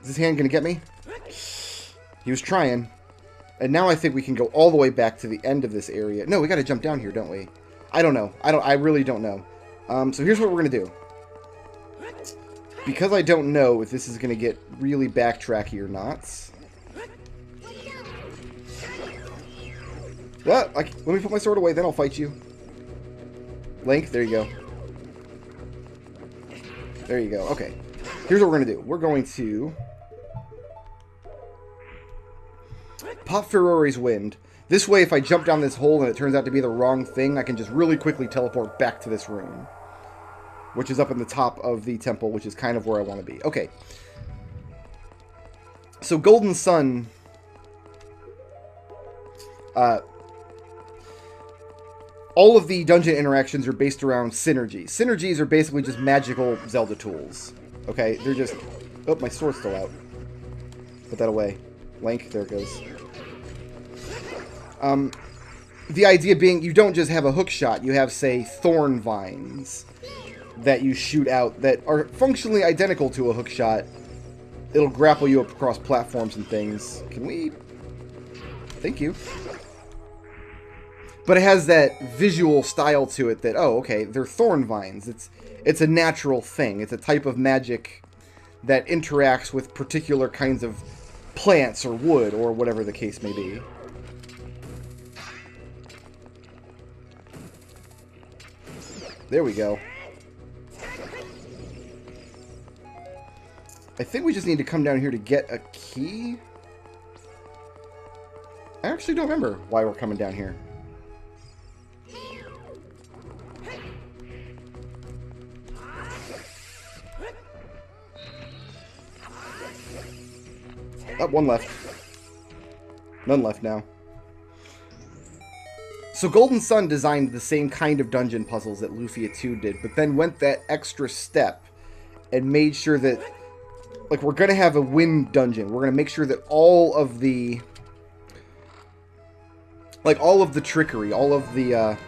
Is this hand going to get me? He was trying. And now I think we can go all the way back to the end of this area. No, we got to jump down here, don't we? I don't know. I really don't know. So here's what we're going to do. Because I don't know if this is going to get really backtracky or not. Let me put my sword away, then I'll fight you. Link, there you go. There you go. Okay. Here's what we're going to do. We're going to pop Ferrari's Wind. This way, if I jump down this hole and it turns out to be the wrong thing, I can just really quickly teleport back to this room. Which is up in the top of the temple, which is kind of where I want to be. Okay. So, Golden Sun... all of the dungeon interactions are based around synergy. Synergies are basically just magical Zelda tools. Okay? They're just... Oh, my sword's still out. Put that away. Link, there it goes. The idea being, you don't just have a hook shot. You have, say, thorn vines that you shoot out that are functionally identical to a hook shot. It'll grapple you up across platforms and things. Can we... Thank you. But it has that visual style to it that, oh, okay, they're thorn vines. It's a natural thing. It's a type of magic that interacts with particular kinds of plants or wood or whatever the case may be. There we go. I think we just need to come down here to get a key. I actually don't remember why we're coming down here. Oh, one left. None left now. So Golden Sun designed the same kind of dungeon puzzles that Lufia 2 did, but then went that extra step and made sure that, like, we're going to have a wind dungeon. We're going to make sure that all of the, like, all of the trickery, all of the,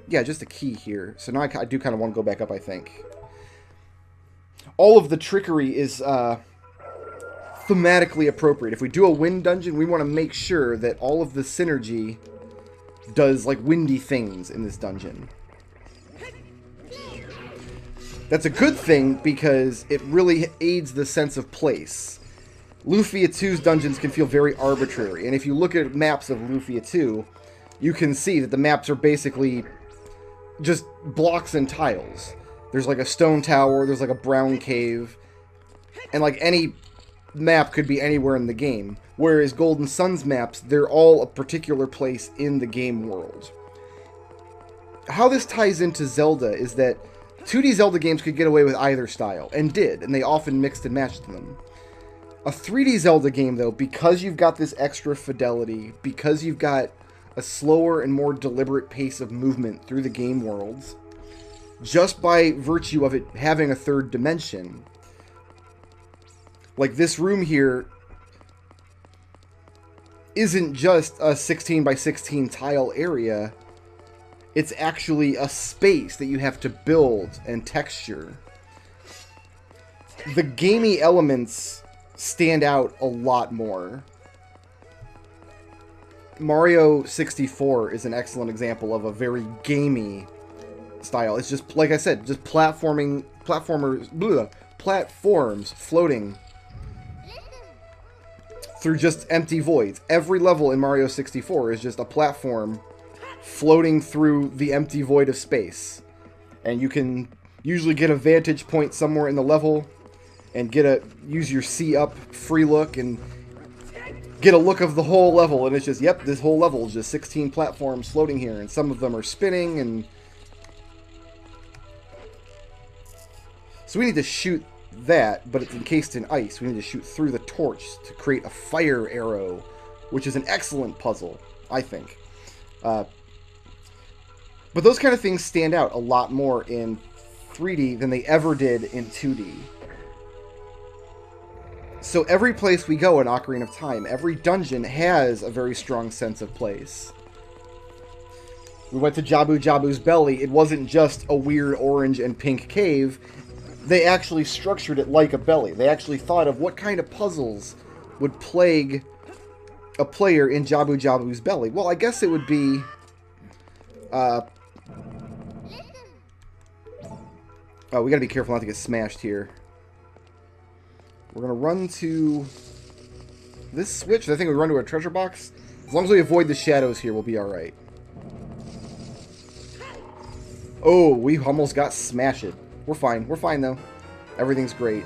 yeah, just a key here. So now I do kind of want to go back up, I think. All of the trickery is, thematically appropriate. If we do a wind dungeon, we want to make sure that all of the synergy does, like, windy things in this dungeon. That's a good thing because it really aids the sense of place. Lufia 2's dungeons can feel very arbitrary, and if you look at maps of Lufia 2, you can see that the maps are basically just blocks and tiles. There's like a stone tower, there's like a brown cave, and like any map could be anywhere in the game. Whereas Golden Sun's maps, they're all a particular place in the game world. How this ties into Zelda is that 2D Zelda games could get away with either style, and did, and they often mixed and matched them. A 3D Zelda game, though, because you've got this extra fidelity, because you've got a slower and more deliberate pace of movement through the game worlds, just by virtue of it having a third dimension, like this room here isn't just a 16 by 16 tile area. It's actually a space that you have to build and texture. The gamey elements stand out a lot more. Mario 64 is an excellent example of a very gamey style. It's just, like I said, just platforms floating through just empty voids. Every level in Mario 64 is just a platform floating through the empty void of space. And you can usually get a vantage point somewhere in the level and use your C up free look and get a look of the whole level, and it's just, yep, this whole level is just 16 platforms floating here, and some of them are spinning, and so we need to shoot that, but it's encased in ice. We need to shoot through the torch to create a fire arrow, which is an excellent puzzle, I think. But those kind of things stand out a lot more in 3D than they ever did in 2D. So every place we go in Ocarina of Time, every dungeon has a very strong sense of place. We went to Jabu Jabu's belly. It wasn't just a weird orange and pink cave. they actually structured it like a belly. They actually thought of what kind of puzzles would plague a player in Jabu Jabu's belly. Well, I guess it would be... oh, we gotta be careful not to get smashed here. We're gonna run to this switch. I think we run to a treasure box. As long as we avoid the shadows here, we'll be alright. Oh, we almost got smashed. We're fine. We're fine, though. Everything's great.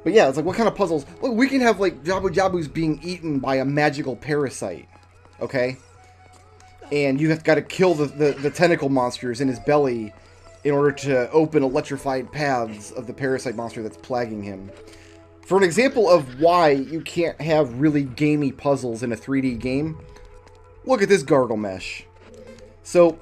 But yeah, it's like, what kind of puzzles? Look, we can have, like, Jabu Jabu's being eaten by a magical parasite. Okay? And you have got to kill the tentacle monsters in his belly in order to open electrified paths of the parasite monster that's plaguing him. For an example of why you can't have really gamey puzzles in a 3D game, look at this gargle mesh. So,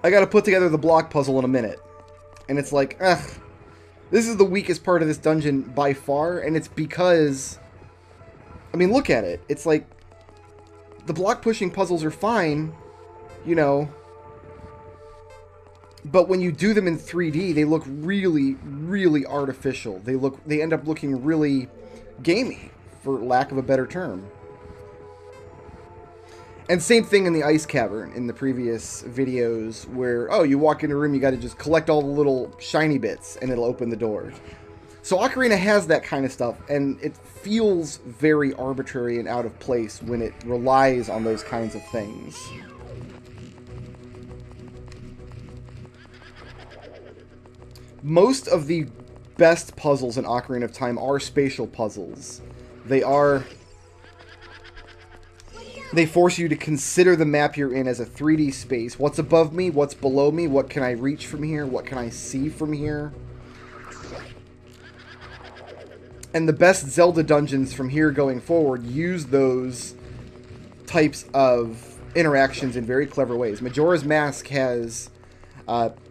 I gotta put together the block puzzle in a minute. And it's like, ugh. This is the weakest part of this dungeon by far, and it's because... I mean, look at it. It's like, the block pushing puzzles are fine, you know, but when you do them in 3D, they look really, really artificial. They end up looking really gamey, for lack of a better term. And same thing in the ice cavern in the previous videos where, oh, you walk into a room, you got to just collect all the little shiny bits and it'll open the door. So Ocarina has that kind of stuff, and it feels very arbitrary and out of place when it relies on those kinds of things. Most of the best puzzles in Ocarina of Time are spatial puzzles. They force you to consider the map you're in as a 3D space. What's above me? What's below me? What can I reach from here? What can I see from here? And the best Zelda dungeons from here going forward use those types of interactions in very clever ways. Majora's Mask has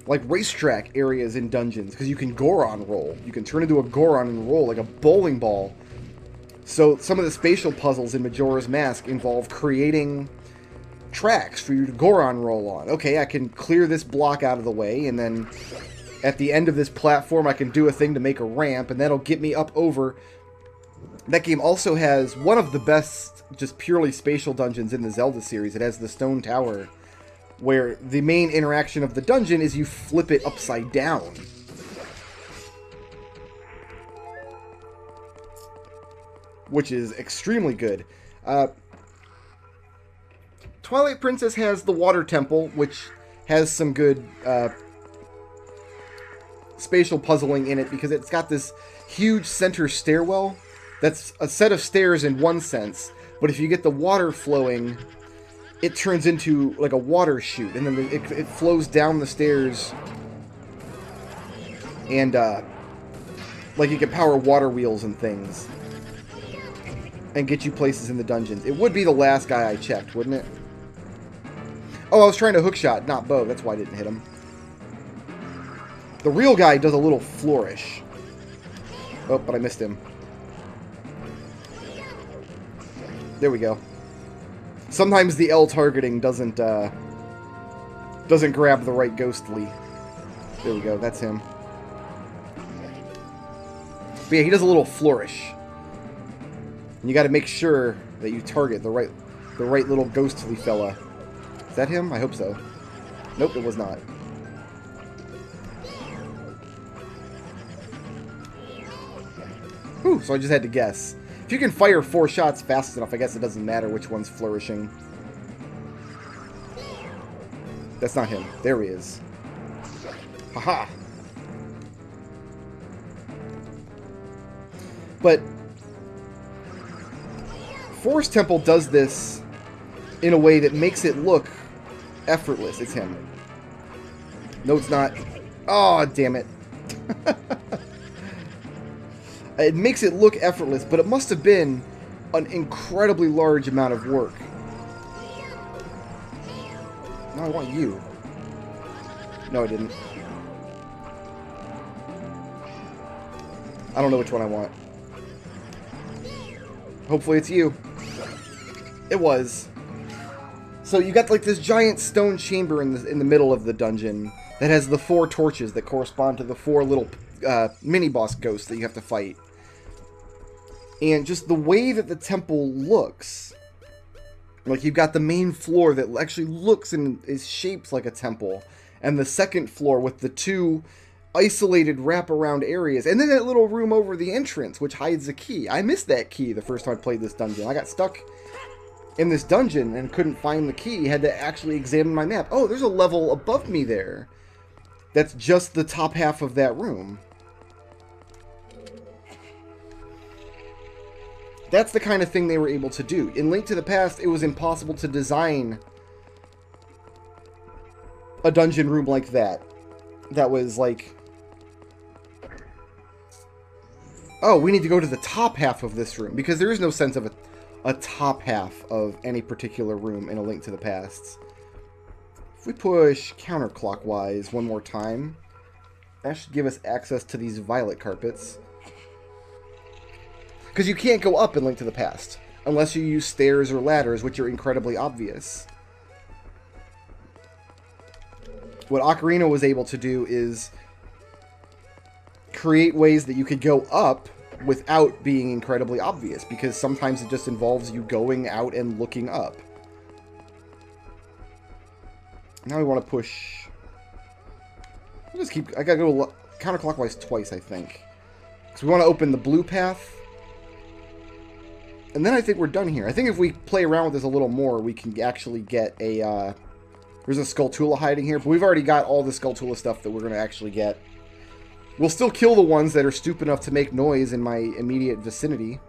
like racetrack areas in dungeons because you can Goron roll. You can turn into a Goron and roll like a bowling ball. So some of the spatial puzzles in Majora's Mask involve creating tracks for you to Goron roll on. Okay, I can clear this block out of the way, and then at the end of this platform I can do a thing to make a ramp, and that'll get me up over. That game also has one of the best just purely spatial dungeons in the Zelda series. It has the Stone Tower, where the main interaction of the dungeon is you flip it upside down. Which is extremely good. Twilight Princess has the Water Temple, which has some good spatial puzzling in it, because it's got this huge center stairwell that's a set of stairs in one sense, but if you get the water flowing, it turns into like a water chute, and then it flows down the stairs, and like you can power water wheels and things and get you places in the dungeons. It would be the last guy I checked, wouldn't it? Oh, I was trying to hookshot, not bow. That's why I didn't hit him. The real guy does a little flourish. Oh, but I missed him. There we go. Sometimes the L targeting doesn't grab the right ghostly. There we go, that's him. But yeah, he does a little flourish. And you got to make sure that you target the right little ghostly fella. Is that him? I hope so. Nope, it was not. Whew, so I just had to guess. If you can fire 4 shots fast enough, I guess it doesn't matter which one's flourishing. That's not him. There he is. Haha. But Forest Temple does this in a way that makes it look effortless. It's him. No, it's not. Oh, damn it. It makes it look effortless, but it must have been an incredibly large amount of work. No, I want you. No, I didn't. I don't know which one I want. Hopefully it's you. It was. So you got like this giant stone chamber in the middle of the dungeon that has the 4 torches that correspond to the 4 little mini-boss ghosts that you have to fight. And just the way that the temple looks, like you've got the main floor that actually looks and is shaped like a temple, and the second floor with the 2 isolated wraparound areas, and then that little room over the entrance which hides a key. I missed that key the first time I played this dungeon. I got stuck in this dungeon and couldn't find the key. Had to actually examine my map. Oh, there's a level above me there. That's just the top half of that room. That's the kind of thing they were able to do. In Link to the Past, it was impossible to design a dungeon room like that. That was like, oh, we need to go to the top half of this room, because there is no sense of a top half of any particular room in A Link to the Past. If we push counterclockwise one more time, that should give us access to these violet carpets. Because you can't go up in Link to the Past unless you use stairs or ladders, which are incredibly obvious. What Ocarina was able to do is create ways that you could go up without being incredibly obvious, because sometimes it just involves you going out and looking up. Now we want to push... We'll just keep... I gotta go counterclockwise twice, I think. Because we want to open the blue path. And then I think we're done here. I think if we play around with this a little more, we can actually get a... There's a skulltula hiding here, but we've already got all the skulltula stuff that we're going to actually get. We'll still kill the ones that are stupid enough to make noise in my immediate vicinity.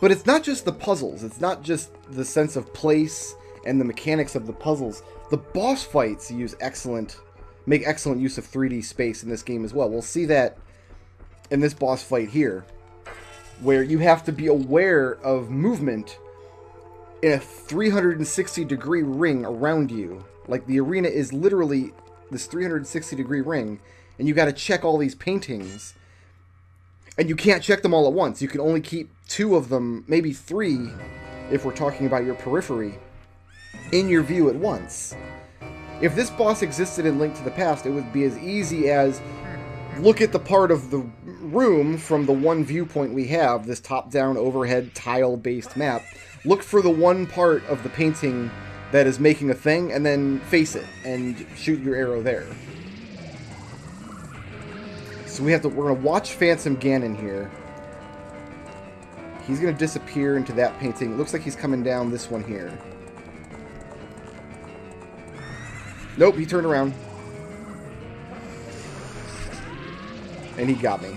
But it's not just the puzzles. It's not just the sense of place and the mechanics of the puzzles. The boss fights make excellent use of 3D space in this game as well. We'll see that in this boss fight here, where you have to be aware of movement in a 360-degree ring around you. Like, the arena is literally this 360-degree ring, and you got to check all these paintings. And you can't check them all at once. You can only keep 2 of them, maybe 3, if we're talking about your periphery, in your view at once. If this boss existed in Link to the Past, it would be as easy as look at the part of the room from the one viewpoint we have, this top-down overhead tile-based map. Look for the one part of the painting that is making a thing, and then face it, and shoot your arrow there. So we're going to watch Phantom Ganon here. He's going to disappear into that painting. It looks like he's coming down this one here. Nope, he turned around. And he got me.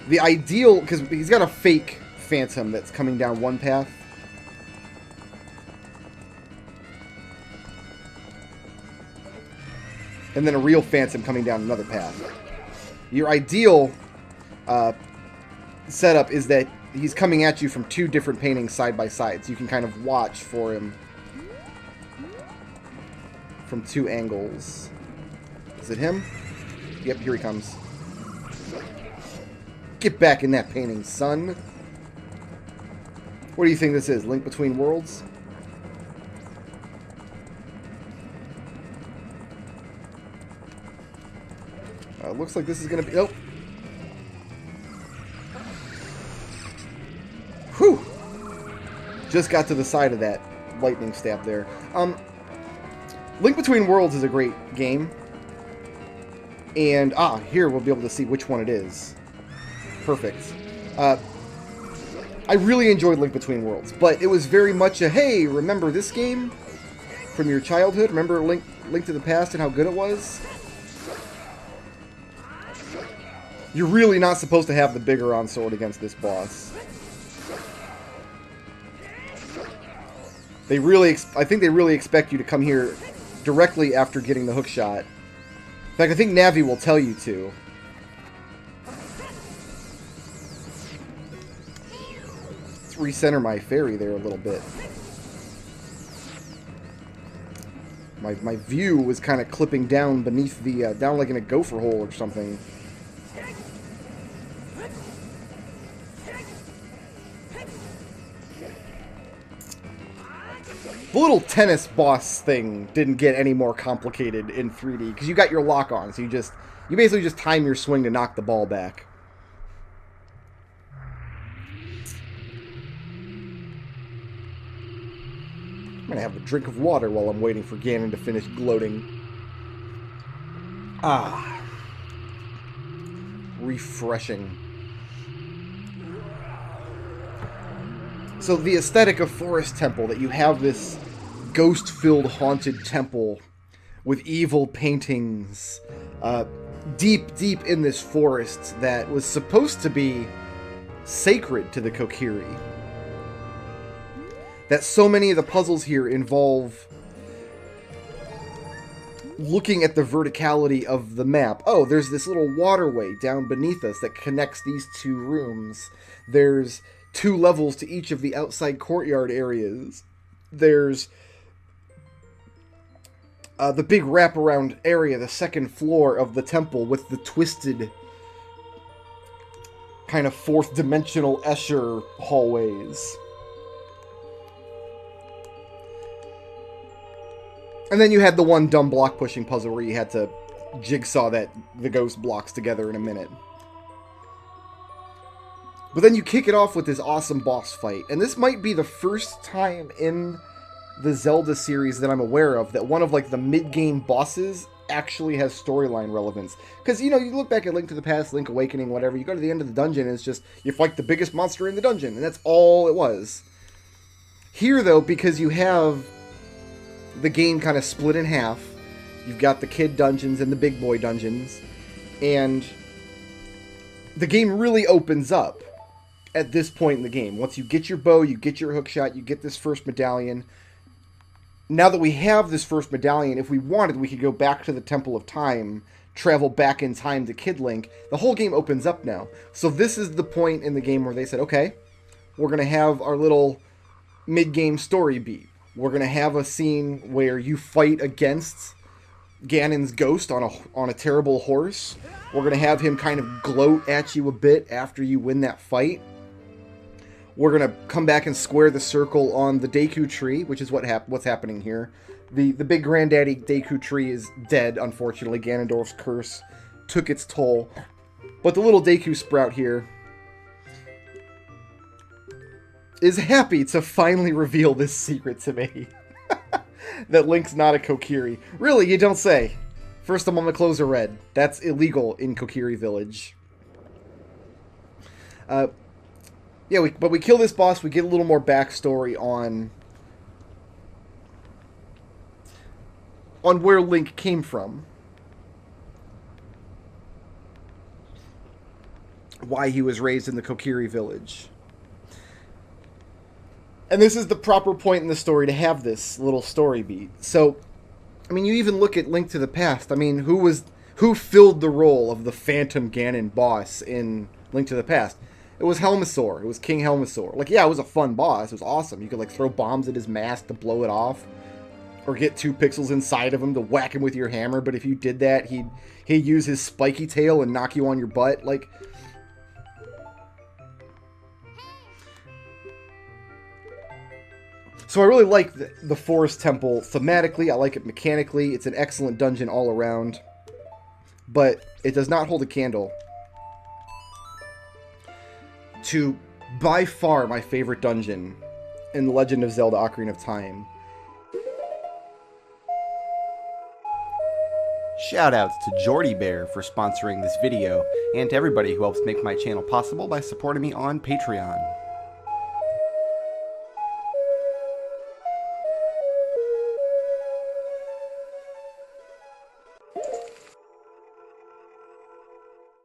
The ideal, because he's got a fake Phantom that's coming down one path. And then a real Phantom coming down another path. Your ideal setup is that he's coming at you from 2 different paintings side by side, so you can kind of watch for him from 2 angles. Is it him? Yep, here he comes. Get back in that painting, son. What do you think this is? Link Between Worlds? Looks like this is going to be... Nope. Whew! Just got to the side of that lightning stab there. Link Between Worlds is a great game. And, here we'll be able to see which one it is. Perfect. I really enjoyed Link Between Worlds, but it was very much a, hey, remember this game from your childhood? Remember Link to the Past and how good it was? You're really not supposed to have the Biggoron sword against this boss. I think they really expect you to come here directly after getting the hookshot. In fact, I think Navi will tell you to. Let's recenter my fairy there a little bit. My view was kind of clipping down beneath the, down like in a gopher hole or something. The little tennis boss thing didn't get any more complicated in 3D, because you got your lock on, so you basically just time your swing to knock the ball back. I'm gonna have a drink of water while I'm waiting for Ganon to finish gloating. Ah. Refreshing. So the aesthetic of Forest Temple, that you have this ghost-filled haunted temple with evil paintings deep, deep in this forest that was supposed to be sacred to the Kokiri. That so many of the puzzles here involve looking at the verticality of the map. Oh, there's this little waterway down beneath us that connects these two rooms. There's 2 levels to each of the outside courtyard areas. There's the big wraparound area, the 2nd floor of the temple with the twisted kind of 4th dimensional Escher hallways. And then you had the one dumb block pushing puzzle where you had to jigsaw the ghost blocks together in a minute. But then you kick it off with this awesome boss fight. And this might be the first time in the Zelda series that I'm aware of that one of like the mid-game bosses actually has storyline relevance. Because, you know, you look back at Link to the Past, Link Awakening, whatever, you go to the end of the dungeon and it's just, you fight the biggest monster in the dungeon. And that's all it was. Here, though, because you have the game kind of split in half, you've got the kid dungeons and the big boy dungeons, and the game really opens up at this point in the game. Once you get your bow, you get your hookshot, you get this first medallion. Now that we have this first medallion, if we wanted, we could go back to the Temple of Time, travel back in time to Kid Link. The whole game opens up now. So this is the point in the game where they said, okay, we're going to have our little mid-game story beat. We're going to have a scene where you fight against Ganon's ghost on a terrible horse. We're going to have him kind of gloat at you a bit after you win that fight. We're going to come back and square the circle on the Deku tree, which is what's happening here. The big granddaddy Deku tree is dead, unfortunately. Ganondorf's curse took its toll. But the little Deku sprout here is happy to finally reveal this secret to me. That Link's not a Kokiri. Really, you don't say. First, I'm on the clothes are red. That's illegal in Kokiri Village. Yeah, but we kill this boss, we get a little more backstory on where Link came from. Why he was raised in the Kokiri Village. And this is the proper point in the story to have this little story beat. So, I mean, you even look at Link to the Past. I mean, who filled the role of the Phantom Ganon boss in Link to the Past? It was Helmasaur. It was King Helmasaur. Like, yeah, it was a fun boss. It was awesome. You could, like, throw bombs at his mask to blow it off. Or get 2 pixels inside of him to whack him with your hammer. But if you did that, he'd use his spiky tail and knock you on your butt. Like, so I really like the Forest Temple thematically. I like it mechanically. It's an excellent dungeon all around. But it does not hold a candle to, by far, my favorite dungeon in The Legend of Zelda Ocarina of Time. Shoutouts to Jordy Bear for sponsoring this video, and to everybody who helps make my channel possible by supporting me on Patreon.